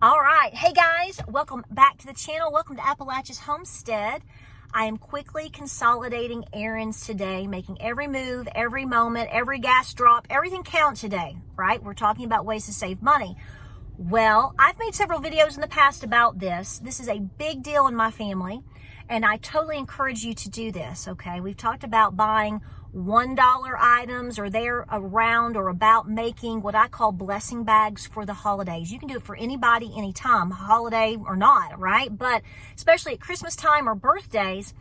All right. Hey guys, welcome back to the channel. Welcome to Appalachia's Homestead. I am quickly consolidating errands today, making every move, every moment, every gas drop, everything count today, right? We're talking about ways to save money. Well, I've made several videos in the past about this. This is a big deal in my family, and I totally encourage you to do this, okay? We've talked about buying $1 items or they're around or about making what I call blessing bags for the holidays. You can do it for anybody, anytime, holiday or not, right? But especially at Christmas time or birthdays,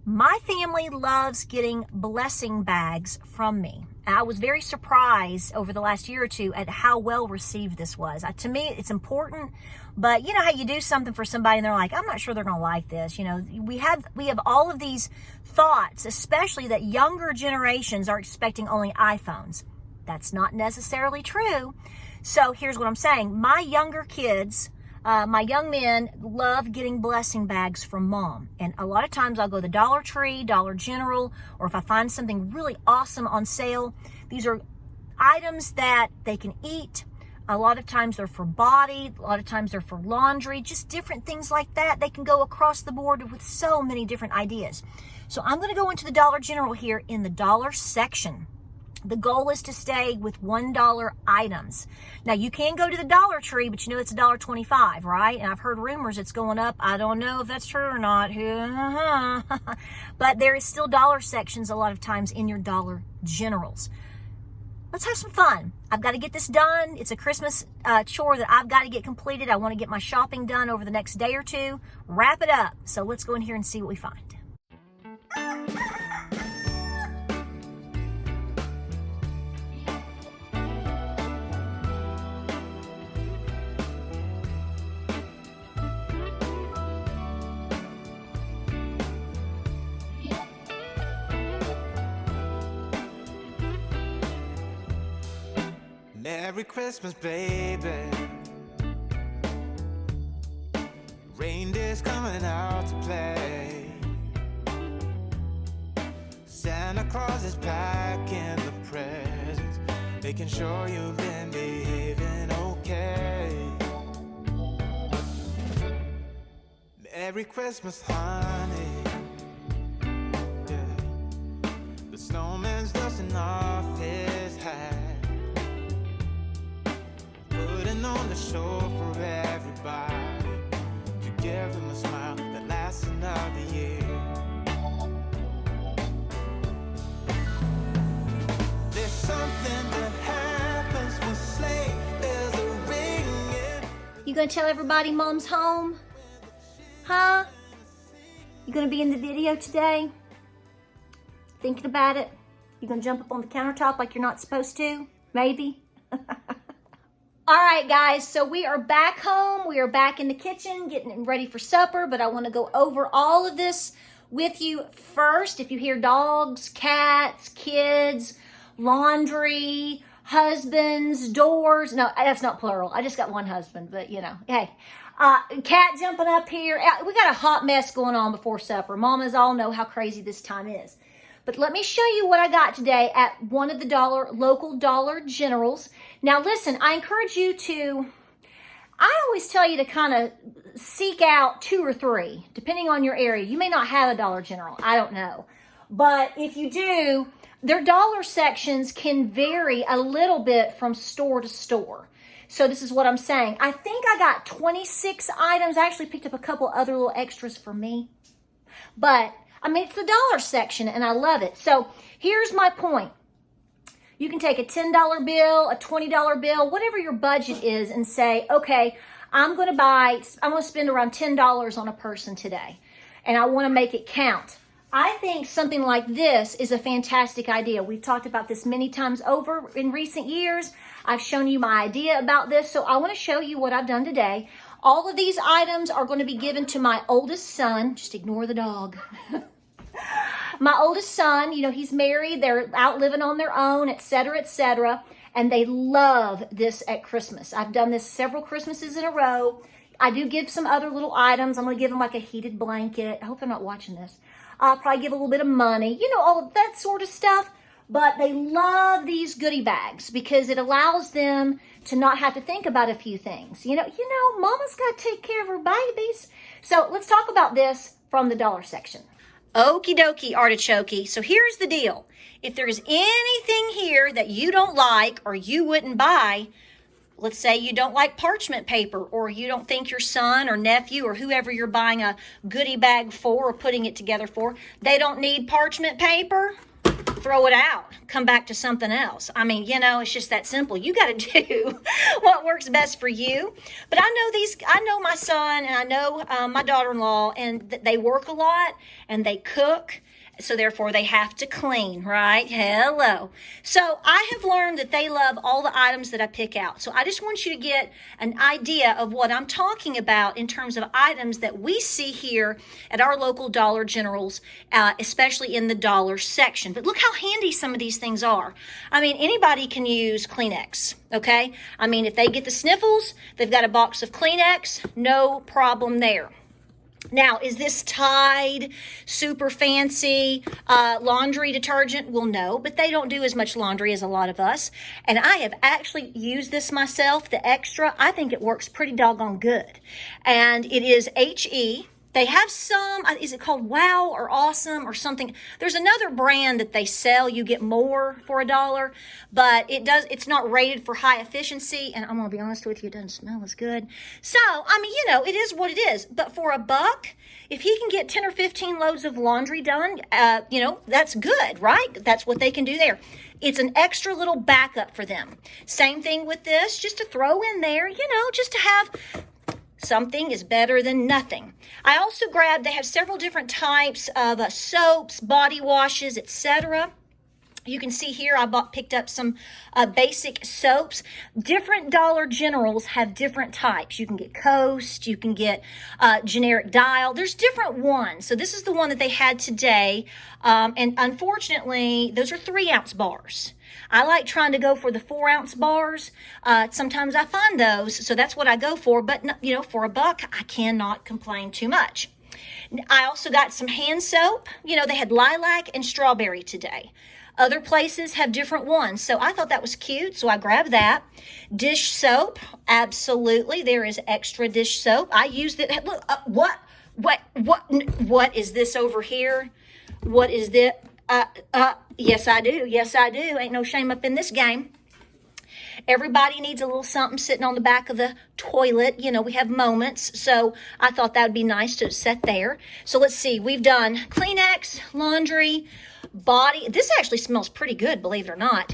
my family loves getting blessing bags from me. And I was very surprised over the last year or two at how well received this was. To me, it's important, but you know how you do something for somebody and they're like, I'm not sure they're going to like this. You know, we have all of these thoughts, especially that younger generations are expecting only iPhones. That's not necessarily true. So here's what I'm saying. My younger kids, my young men love getting blessing bags from mom. And a lot of times I'll go to the Dollar Tree, Dollar General, or if I find something really awesome on sale, these are items that they can eat. A lot of times they're for body, a lot of times they're for laundry, just different things like that. They can go across the board with so many different ideas. So I'm going to go into the Dollar General here in the dollar section. The goal is to stay with $1 items. Now, you can go to the Dollar Tree, but you know it's $1.25, right? And I've heard rumors it's going up. I don't know if that's true or not. But there is still dollar sections a lot of times in your Dollar Generals. Let's have some fun. I've got to get this done. It's a Christmas chore that I've got to get completed. I want to get my shopping done over the next day or two. Wrap it up. So let's go in here and see what we find. Merry Christmas, baby. Reindeer's coming out to play. Santa Claus is packing the presents, making sure you've been behaving okay. Merry Christmas, honey. Yeah. The snowman's dusting off his hat, putting on the show for everybody, to give them a smile that lasts another year. There's something that happens when sleigh bells are ringing. You gonna tell everybody mom's home? Huh? You gonna be in the video today? Thinking about it? You gonna jump up on the countertop like you're not supposed to? Maybe? All right, guys, so we are back home. We are back in the kitchen getting ready for supper, but I want to go over all of this with you first. If you hear dogs, cats, kids, laundry, husbands, doors. No, that's not plural. I just got one husband, but you know, hey. Cat jumping up here. We got a hot mess going on before supper. Mamas all know how crazy this time is. But let me show you what I got today at one of the local Dollar Generals. Now listen, I encourage you to, I always tell you to kind of seek out 2 or 3, depending on your area. You may not have a Dollar General, I don't know. But if you do, their dollar sections can vary a little bit from store to store. So this is what I'm saying. I think I got 26 items. I actually picked up a couple other little extras for me. But I mean, it's the dollar section, and I love it. So here's my point. You can take a $10 bill, a $20 bill, whatever your budget is, and say, okay, I'm going to spend around $10 on a person today, and I want to make it count. I think something like this is a fantastic idea. We've talked about this many times over in recent years. I've shown you my idea about this, so I want to show you what I've done today. All of these items are going to be given to my oldest son. Just ignore the dog. My oldest son, you know, he's married. They're out living on their own, etc., and they love this at Christmas. I've done this several Christmases in a row. I do give some other little items. I'm going to give them like a heated blanket. I hope they're not watching this. I'll probably give a little bit of money, you know, all of that sort of stuff. But they love these goodie bags because it allows them to not have to think about a few things. You know, mama's got to take care of her babies. So let's talk about this from the dollar section. Okie dokie, artichoke. So here's the deal. If there's anything here that you don't like or you wouldn't buy, let's say you don't like parchment paper, or you don't think your son or nephew or whoever you're buying a goodie bag for or putting it together for, they don't need parchment paper, throw it out. Come back to something else. I mean, it's just that simple. You got to do what works best for you. But I know my son and I know my daughter-in-law, and they work a lot and they cook. So therefore they have to clean, right? Hello. So I have learned that they love all the items that I pick out. So I just want you to get an idea of what I'm talking about in terms of items that we see here at our local Dollar Generals, especially in the dollar section. But look how handy some of these things are. I mean, anybody can use Kleenex, okay? I mean, if they get the sniffles, they've got a box of Kleenex, no problem there. Now, is this Tide super fancy laundry detergent? Well, no, but they don't do as much laundry as a lot of us. And I have actually used this myself, the extra. I think it works pretty doggone good. And it is HE. They have some, is it called Wow or Awesome or something? There's another brand that they sell. You get more for $1, but it's not rated for high efficiency. And I'm going to be honest with you, it doesn't smell as good. So, I mean, it is what it is. But for $1, if he can get 10 or 15 loads of laundry done, that's good, right? That's what they can do there. It's an extra little backup for them. Same thing with this, just to throw in there, just to have something is better than nothing. I also grabbed, they have several different types of soaps, body washes, etc. You can see here I picked up some basic soaps. Different Dollar Generals have different types. You can get Coast, you can get generic Dial. There's different ones. So this is the one that they had today. And unfortunately, those are 3-ounce bars. I like trying to go for the 4-ounce bars. Sometimes I find those, so that's what I go for. But, for $1, I cannot complain too much. I also got some hand soap. They had lilac and strawberry today. Other places have different ones, so I thought that was cute, so I grabbed that. Dish soap, absolutely. There is extra dish soap. I used it. Look, what is this over here? What is this? Yes, I do. Yes, I do. Ain't no shame up in this game. Everybody needs a little something sitting on the back of the toilet. We have moments. So I thought that would be nice to set there. So let's see. We've done Kleenex, laundry, body. This actually smells pretty good, believe it or not.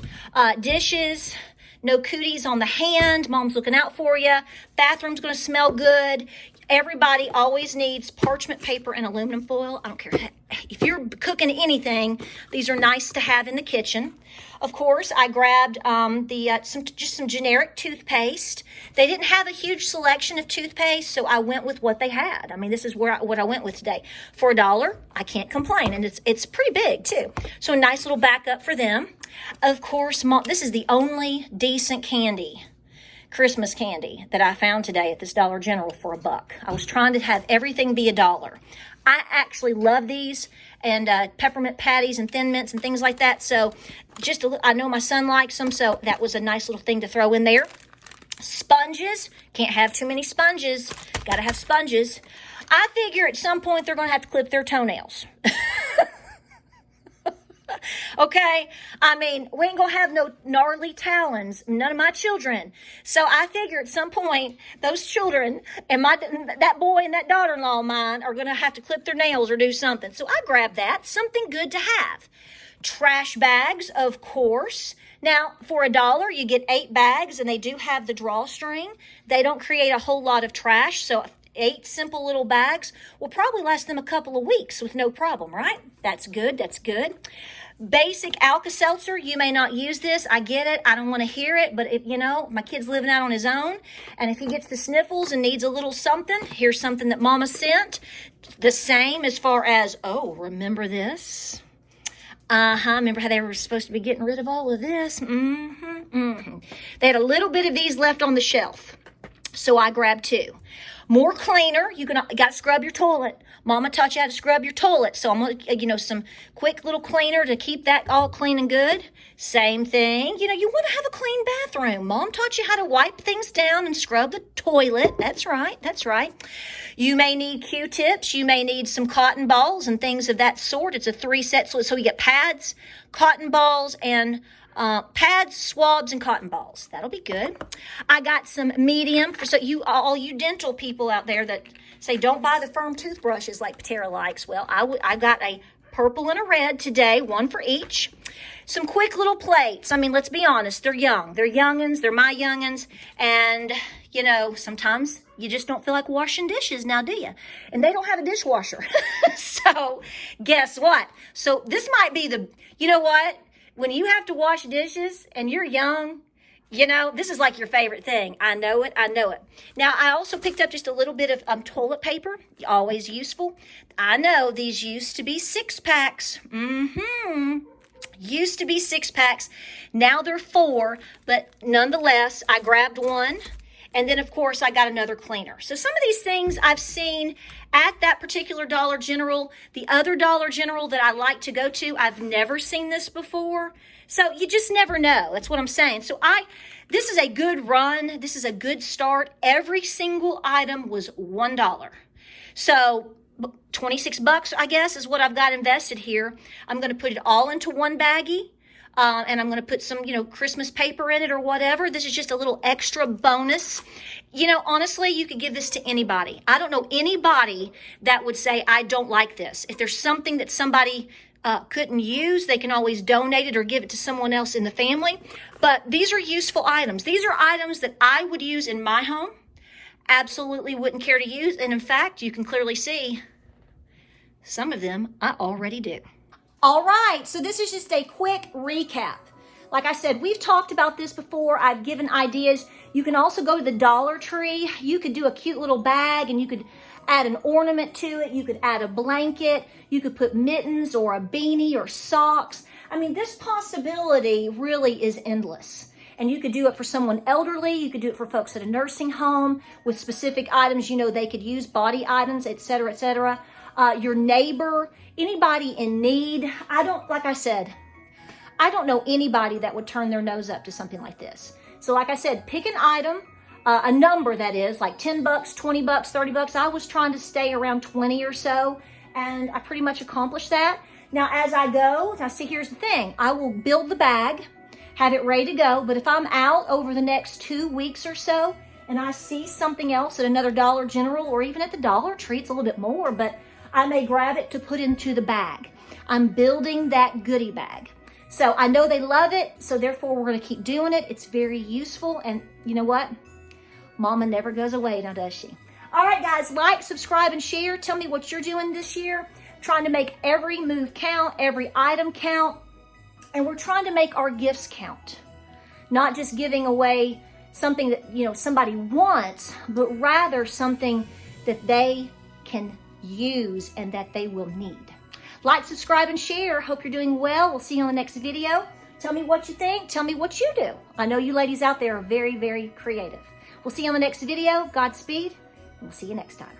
Dishes. No cooties on the hand. Mom's looking out for you. Bathroom's going to smell good. Everybody always needs parchment paper and aluminum foil. I don't care. If you're cooking anything, these are nice to have in the kitchen. Of course, I grabbed some generic toothpaste. They didn't have a huge selection of toothpaste, so I went with what they had. I mean, this is what I went with today. For $1, I can't complain, and it's pretty big too. So a nice little backup for them. Of course, this is the only decent candy, Christmas candy, that I found today at this Dollar General for $1. I was trying to have everything be $1. I actually love these, and peppermint patties and Thin Mints and things like that. So I know my son likes them, so that was a nice little thing to throw in there. Sponges. Can't have too many sponges. Got to have sponges. I figure at some point they're going to have to clip their toenails. Okay, I mean, we ain't gonna have no gnarly talons, none of my children. So I figure at some point, those children and that boy and that daughter-in-law of mine are gonna have to clip their nails or do something. So I grabbed that, something good to have. Trash bags, of course. Now, for $1, you get 8 bags, and they do have the drawstring. They don't create a whole lot of trash, so 8 simple little bags will probably last them a couple of weeks with no problem, right? That's good, that's good. Basic Alka-Seltzer, you may not use this. I get it. I don't want to hear it. But if, my kid's living out on his own, and if he gets the sniffles and needs a little something, here's something that Mama sent. The same as far as, remember this? Remember how they were supposed to be getting rid of all of this? They had a little bit of these left on the shelf, so I grabbed 2. More cleaner. You got to scrub your toilet. Mama taught you how to scrub your toilet. So I'm going to, some quick little cleaner to keep that all clean and good. Same thing. You want to have a clean bathroom. Mom taught you how to wipe things down and scrub the toilet. That's right. That's right. You may need Q-tips. You may need some cotton balls and things of that sort. It's a 3-set. So you get pads, cotton balls, and pads, swabs, and cotton balls. That'll be good. I got some medium for all you dental people out there that say don't buy the firm toothbrushes like Patara likes. Well, I got a purple and a red today, one for each. Some quick little plates. I mean, let's be honest. They're young. They're youngins. They're my youngins. And, sometimes you just don't feel like washing dishes now, do you? And they don't have a dishwasher. So guess what? So this might be when you have to wash dishes and you're young, this is like your favorite thing. I know it. Now, I also picked up just a little bit of toilet paper. Always useful. I know these used to be 6-packs. Used to be 6-packs. Now they're 4, but nonetheless, I grabbed one. And then, of course, I got another cleaner. So some of these things I've seen at that particular Dollar General. The other Dollar General that I like to go to, I've never seen this before. So you just never know. That's what I'm saying. So this is a good run. This is a good start. Every single item was $1. So $26, I guess, is what I've got invested here. I'm going to put it all into one baggie. And I'm going to put some, Christmas paper in it or whatever. This is just a little extra bonus. Honestly, you could give this to anybody. I don't know anybody that would say, I don't like this. If there's something that somebody couldn't use, they can always donate it or give it to someone else in the family. But these are useful items. These are items that I would use in my home. Absolutely wouldn't care to use. And in fact, you can clearly see some of them I already do. All right, so this is just a quick recap. Like I said, we've talked about this before. I've given ideas. You can also go to the Dollar Tree. You could do a cute little bag and you could add an ornament to it. You could add a blanket. You could put mittens or a beanie or socks. I mean, this possibility really is endless. And you could do it for someone elderly. You could do it for folks at a nursing home with specific items, they could use, body items, et cetera, et cetera. Your neighbor, anybody in need. Like I said, I don't know anybody that would turn their nose up to something like this. So like I said, pick an item, a number that is like $10, $20, $30. I was trying to stay around 20 or so, and I pretty much accomplished that. Now, as I go, see, here's the thing. I will build the bag, have it ready to go. But if I'm out over the next 2 weeks or so, and I see something else at another Dollar General or even at the Dollar Tree, it's a little bit more, but I may grab it to put into the bag. I'm building that goodie bag. So I know they love it, so therefore we're going to keep doing it. It's very useful, and you know what? Mama never goes away, now does she? All right, guys, like, subscribe, and share. Tell me what you're doing this year. Trying to make every move count, every item count, and we're trying to make our gifts count. Not just giving away something that, somebody wants, but rather something that they can use and that they will need. Like, subscribe, and share. Hope you're doing well. We'll see you on the next video. Tell me what you think. Tell me what you do. I know you ladies out there are very, very creative. We'll see you on the next video. Godspeed, and we'll see you next time.